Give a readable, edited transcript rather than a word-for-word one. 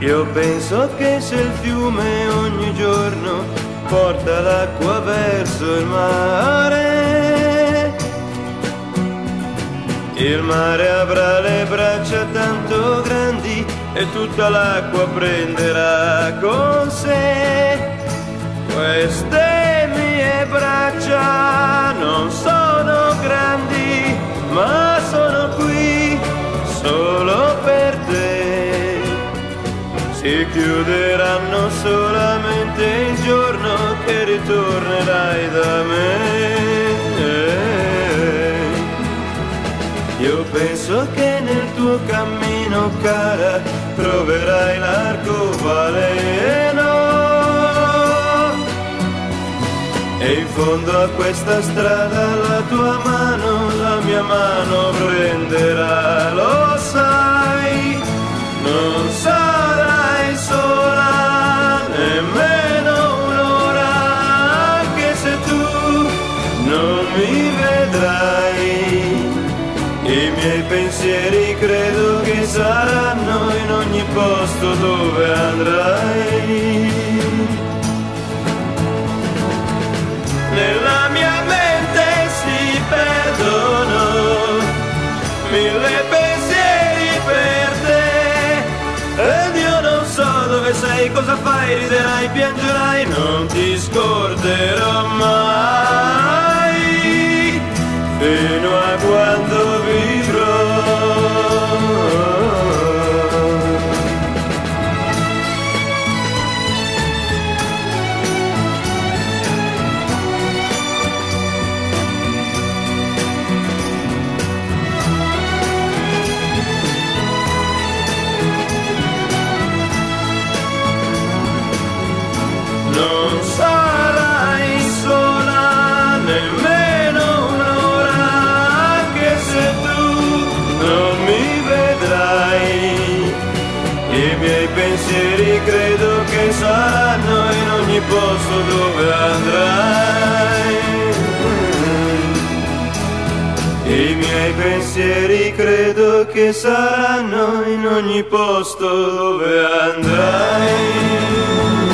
Io penso che se il fiume ogni giorno porta l'acqua verso il mare avrà le braccia tanto grandi e tutta l'acqua prenderà con sé. Queste mie braccia non sono grandi, ma sono qui solo per te. Si chiuderanno solamente il giorno che ritornerai da me. Io penso che nel tuo cammino, cara, troverai l'arcobaleno. E in fondo a questa strada la tua mano, la mia mano prenderà. Lo sai, non sarai sola nemmeno un'ora, anche se tu non mi vedrai. I miei pensieri credo che saranno in ogni posto dove andrai. Nella mia mente si perdono 1000 pensieri per te. Ed io non so dove sei, cosa fai, riderai, piangerai, non ti scorderò mai, fino a quando vivrò. Non sarai sola nemmeno un'ora, anche se tu non mi vedrai. I miei pensieri credo che saranno in ogni posto dove andrai. I miei pensieri credo che saranno in ogni posto dove andrai.